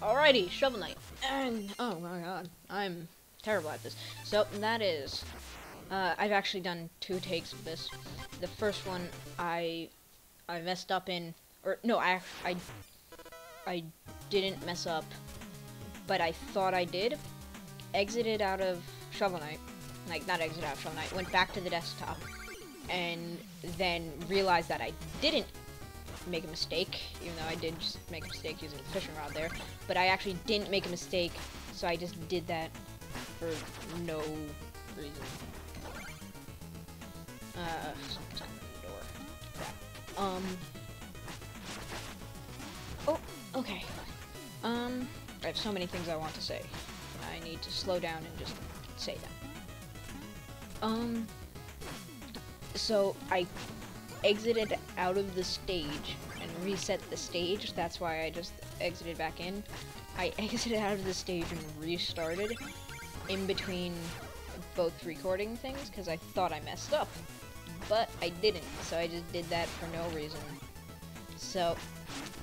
Alrighty, Shovel Knight. And, oh my god, I'm terrible at this. So, that is, I've actually done 2 takes of this. The first one, I messed up in, or, no, I didn't mess up, but I thought I did. Exited out of Shovel Knight, like, not exited out of Shovel Knight, went back to the desktop, and then realized that I didn't make a mistake, even though I did just make a mistake using the fishing rod there, but I actually didn't make a mistake, so I just did that for no reason. Something's on the door. Crap. Oh, okay. I have so many things I want to say. I need to slow down and just say them. So I exited out of the stage and reset the stage. That's why I just exited back in. I exited out of the stage and restarted in between both recording things because I thought I messed up, but I didn't. So I just did that for no reason. So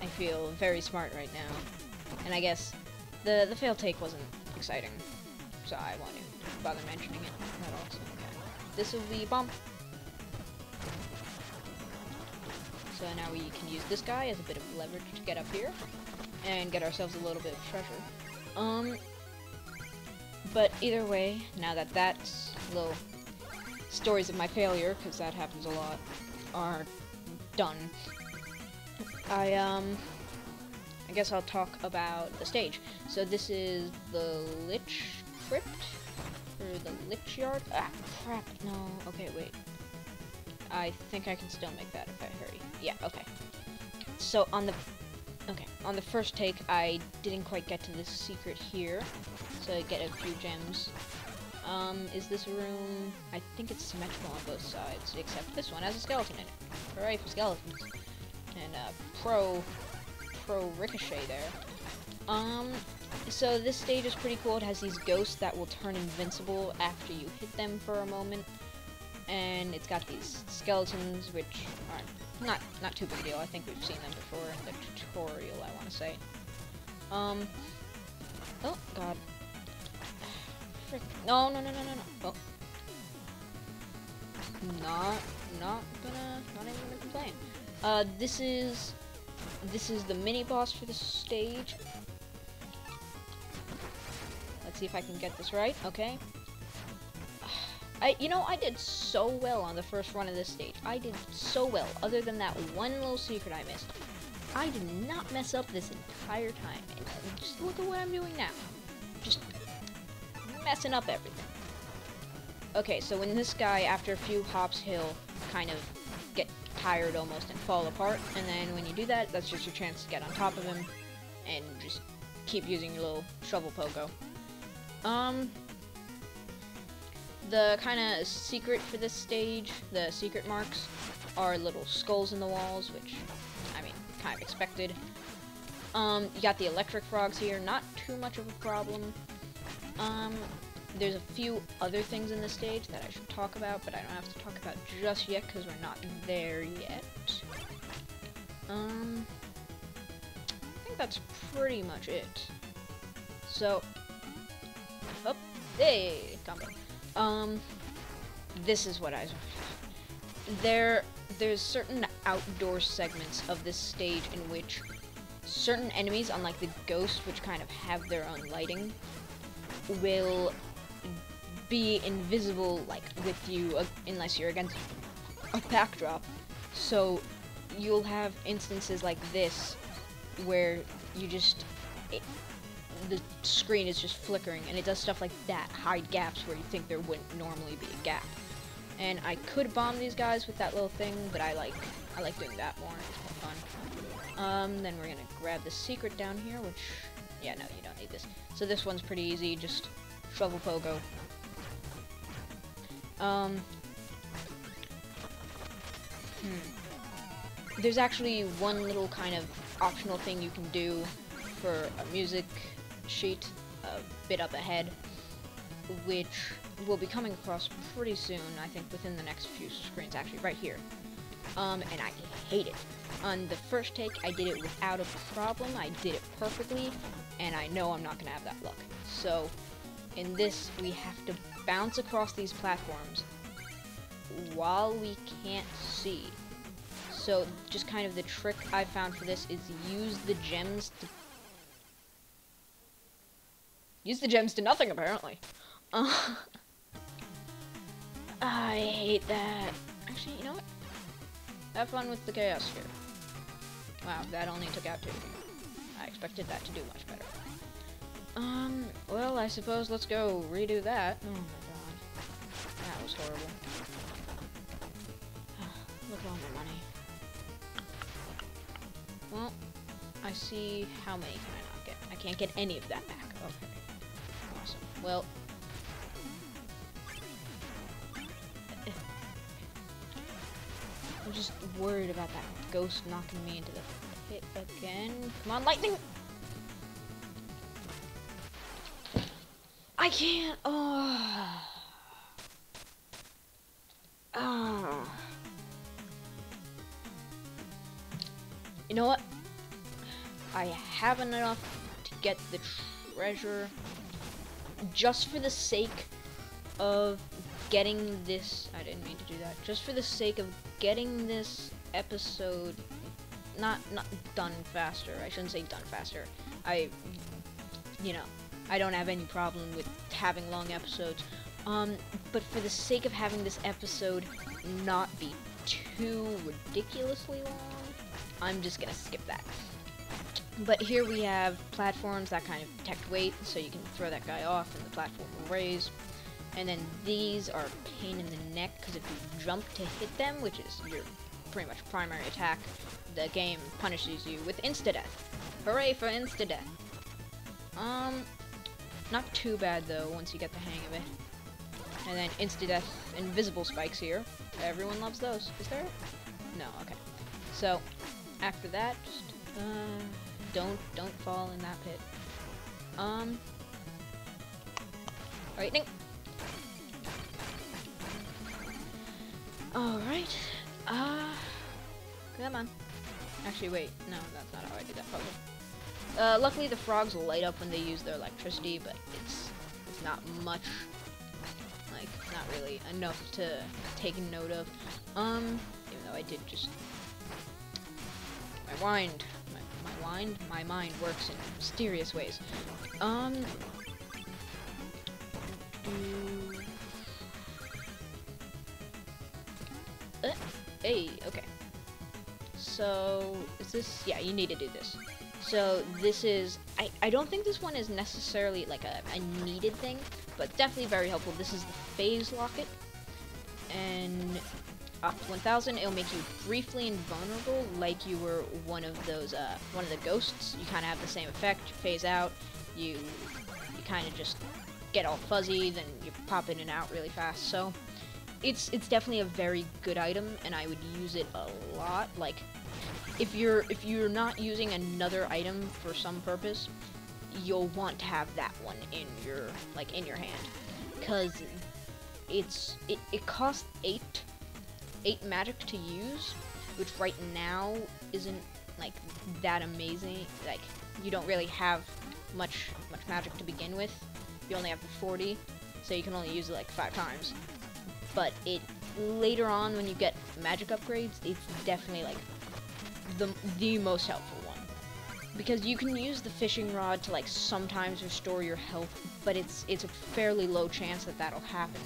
I feel very smart right now, and I guess the fail take wasn't exciting, so I won't even bother mentioning it at all. So, okay. This will be bomb. So now we can use this guy as a bit of leverage to get up here and get ourselves a little bit of treasure. But either way, now that that's little stories of my failure, because that happens a lot, are done, I guess I'll talk about the stage. So this is the Lich Crypt, or the Lich Yard. Ah, crap, no, okay, wait. I think I can still make that if I hurry. Yeah, okay. So on the first take, I didn't quite get to this secret here, so I get a few gems. Is this room? I think it's symmetrical on both sides, except this one has a skeleton in it. Hooray for skeletons. And pro ricochet there. So this stage is pretty cool. It has these ghosts that will turn invincible after you hit them for a moment. And it's got these skeletons, which are not too big a deal. I think we've seen them before in the tutorial, I want to say. Oh, God. Frick. No. Oh. Not even gonna complain. This is the mini-boss for the stage. Let's see if I can get this right. Okay. I did so well on the first run of this stage. I did so well, other than that one little secret I missed. I did not mess up this entire time, and just look at what I'm doing now. Just messing up everything. Okay, so when this guy, after a few hops, he'll kind of get tired almost and fall apart, and then when you do that, that's just your chance to get on top of him, and just keep using your little shovel pogo. The kind of secret for this stage, the secret marks, are little skulls in the walls, which, I mean, kind of expected. You got the electric frogs here, not too much of a problem. There's a few other things in this stage that I should talk about, but I don't have to talk about just yet, because we're not there yet. I think that's pretty much it. So, oh, hey, combo. This is what there's certain outdoor segments of this stage in which certain enemies, unlike the ghost, which kind of have their own lighting, will be invisible, like, with you, unless you're against a backdrop. So, you'll have instances like this, where you just, the screen is just flickering, and it does stuff like that, hide gaps where you think there wouldn't normally be a gap. And I could bomb these guys with that little thing, but I like doing that more. It's more fun. Then we're gonna grab the secret down here, which, yeah, no, you don't need this. So this one's pretty easy, just shovel pogo. There's actually one little kind of optional thing you can do for a music sheet a bit up ahead, which will be coming across pretty soon, I think within the next few screens, actually, right here. and I hate it. On the first take, I did it without a problem. I did it perfectly, and I know I'm not gonna have that luck. So, in this, we have to bounce across these platforms while we can't see. So, just kind of the trick I found for this is use the gems to nothing, apparently. I hate that. Actually, you know what? Have fun with the chaos here. Wow, that only took out 2. I expected that to do much better. Well, I suppose let's go redo that. Oh my god. That was horrible. Look at all my money. Well, I see how many can I not get. I can't get any of that back. Okay. Awesome. Well, I'm just worried about that ghost knocking me into the pit again. Come on, lightning! I can't! Oh. Oh. You know what? I have enough to get the treasure just for the sake of getting this. I didn't mean to do that. Just for the sake of getting this episode not done faster. I shouldn't say done faster. You know, I don't have any problem with having long episodes. But for the sake of having this episode not be too ridiculously long, I'm just gonna skip that. But here we have platforms that kind of detect weight, so you can throw that guy off and the platform will raise. And then these are a pain in the neck, because if you jump to hit them, which is your pretty much primary attack, the game punishes you with insta-death. Hooray for insta-death. Not too bad though, once you get the hang of it. And then insta-death, invisible spikes here. Everyone loves those. Is there? No, okay. So, after that, just, don't fall in that pit. Lightning. Alright. Come on. Actually, wait. No, that's not how I did that puzzle. Luckily the frogs light up when they use their electricity, but it's not much. Like, not really enough to take note of. Even though I did just... My mind works in mysterious ways. Hey, okay. So, is this... Yeah, you need to do this. So, this is... I don't think this one is necessarily, like, a needed thing, but definitely very helpful. This is the phase locket. And up to 1000, it'll make you briefly invulnerable, like you were one of those, one of the ghosts. You kind of have the same effect. You phase out, you kind of just get all fuzzy, then you pop in and out really fast. So, it's definitely a very good item, and I would use it a lot. Like, if you're not using another item for some purpose, you'll want to have that one in your hand, because it costs 8 magic to use, which right now isn't like that amazing. Like, you don't really have much magic to begin with. You only have the 40, so you can only use it like 5 times. But later on, when you get magic upgrades, it's definitely like the most helpful one, because you can use the fishing rod to like sometimes restore your health, but it's a fairly low chance that that'll happen.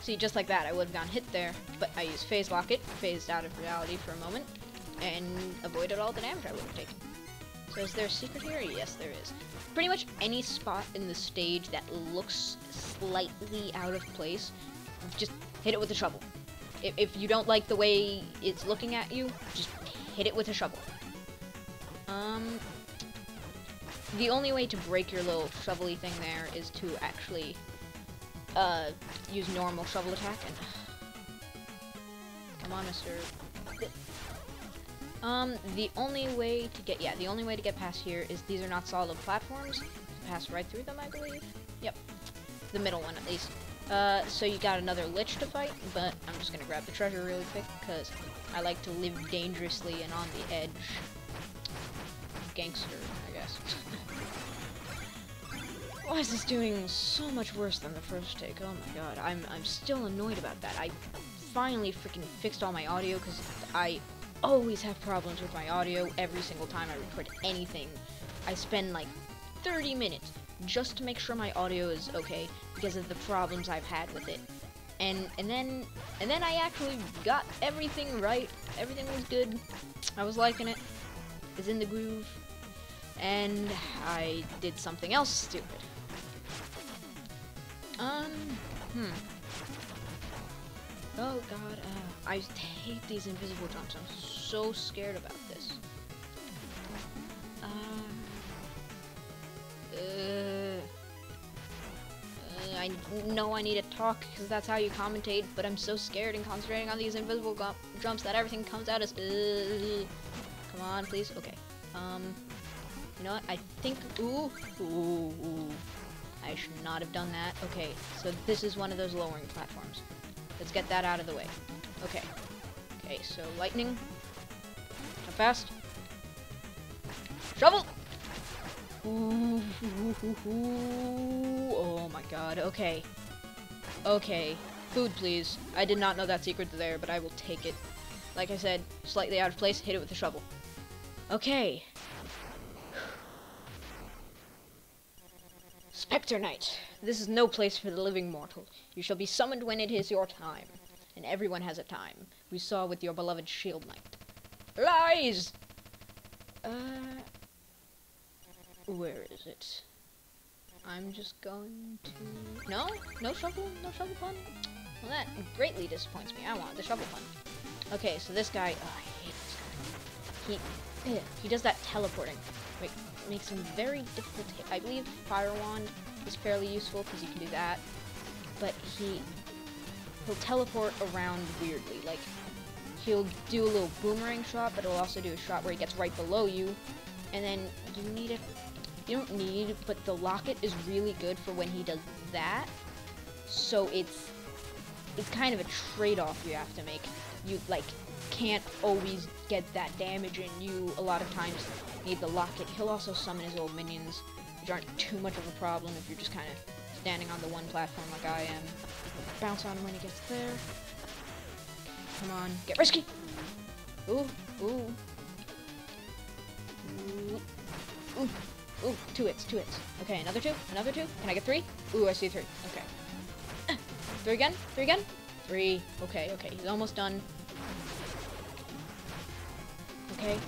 See, just like that, I would have gone hit there, but I used phase locket, phased out of reality for a moment, and avoided all the damage I would have taken. So is there a secret here? Yes, there is. Pretty much any spot in the stage that looks slightly out of place, just hit it with a shovel. If you don't like the way it's looking at you, just hit it with a shovel. The only way to break your little shovel-y thing there is to actually use normal shovel attack. And come on, mister. The only way to get past here is these are not solid platforms. You pass right through them, I believe. Yep. The middle one, at least. So you got another Lich to fight, but I'm just gonna grab the treasure really quick, because I like to live dangerously and on the edge. Gangster, I guess. Why is this doing so much worse than the first take? Oh my god, I'm still annoyed about that. I finally freaking fixed all my audio, because I always have problems with my audio every single time I record anything. I spend like 30 minutes just to make sure my audio is okay because of the problems I've had with it. And then I actually got everything right. Everything was good. I was liking it. It's in the groove. And I did something else stupid. Oh god, I hate these invisible jumps. I'm so scared about this. I know I need to talk because that's how you commentate, but I'm so scared and concentrating on these invisible jumps that everything comes out as come on, please. Okay. You know what? I think ooh. I should not have done that. Okay, so this is one of those lowering platforms. Let's get that out of the way. Okay. Okay, so lightning. How fast? Shovel! Ooh, oh my god, okay. Okay, food please. I did not know that secret there, but I will take it. Like I said, slightly out of place, hit it with a shovel. Okay. Spectre Knight. This is no place for the living mortal. You shall be summoned when it is your time. And everyone has a time. We saw with your beloved Shield Knight. Lies! Where is it? I'm just going to... No? No shovel? No shovel pun? Well, that greatly disappoints me. I wanted the shovel pun. Okay, so this guy... Oh, I hate this guy. He does that teleporting. Makes him very difficult to hit. I believe Fire Wand is fairly useful because you can do that. But he'll teleport around weirdly. Like, he'll do a little boomerang shot, but he'll also do a shot where he gets right below you. And then you need it. You don't need it, but the locket is really good for when he does that. So it's kind of a trade-off you have to make. You like can't always get that damage, and you a lot of times need the locket. He'll also summon his old minions, which aren't too much of a problem if you're just kind of standing on the one platform like I am. Bounce on him when he gets there. Come on, get risky. Ooh, ooh. Ooh, ooh, ooh, 2 hits. Okay, another two. Can I get 3? Ooh, I see 3. Okay. 3 again. 3. Okay, he's almost done. Okay.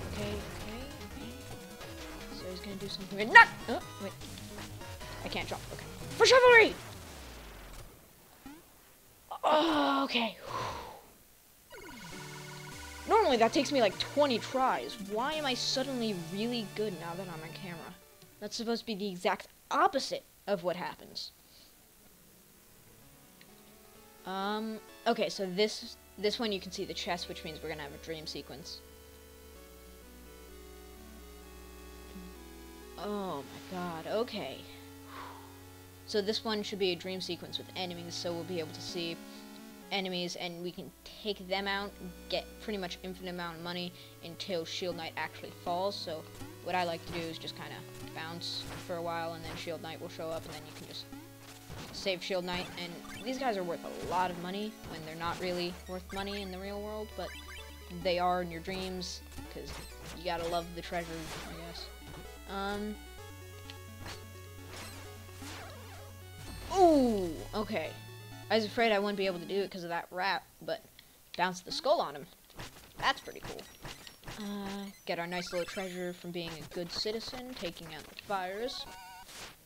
So he's gonna do something weird. Not! Oh, wait. I can't jump. Okay. For chivalry! Oh, okay. Normally that takes me like 20 tries. Why am I suddenly really good now that I'm on camera? That's supposed to be the exact opposite of what happens. Okay, so this one you can see the chest, which means we're gonna have a dream sequence. Oh my god, okay. So this one should be a dream sequence with enemies, so we'll be able to see enemies and we can take them out, get pretty much infinite amount of money until Shield Knight actually falls. So what I like to do is just kind of bounce for a while and then Shield Knight will show up and then you can just save Shield Knight. And these guys are worth a lot of money when they're not really worth money in the real world, but they are in your dreams because you gotta love the treasure, I guess. Ooh, okay. I was afraid I wouldn't be able to do it because of that rat, but bounce the skull on him. That's pretty cool. Get our nice little treasure from being a good citizen, taking out the fires.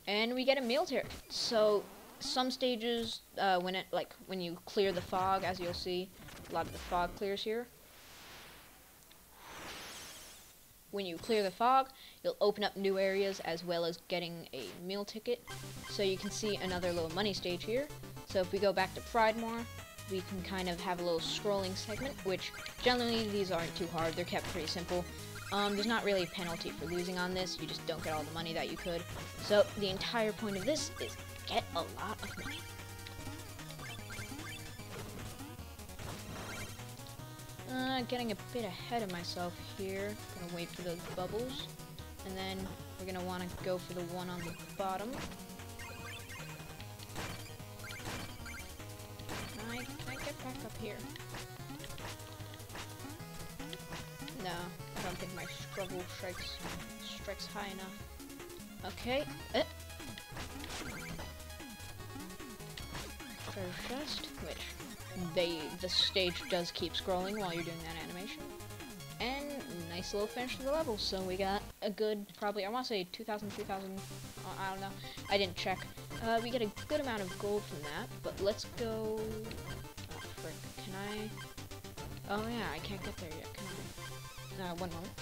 And we get a meal tier. So, some stages, when you clear the fog, as you'll see, a lot of the fog clears here. When you clear the fog, you'll open up new areas as well as getting a meal ticket. So you can see another little money stage here. So if we go back to Pridemore, we can kind of have a little scrolling segment, which generally these aren't too hard. They're kept pretty simple. There's not really a penalty for losing on this. You just don't get all the money that you could. So the entire point of this is get a lot of money. Getting a bit ahead of myself here. Gonna wait for those bubbles. And then we're gonna want to go for the one on the bottom. Can I get back up here? No, I don't think my struggle strikes high enough. Okay. Treasure chest, which the stage does keep scrolling while you're doing that animation. And nice little finish to the level. So we got a good, probably, I want to say 2,000, 3,000, I don't know. I didn't check. We get a good amount of gold from that, but let's go... Oh, frick. Can I... Oh, yeah, I can't get there yet, can I? One moment.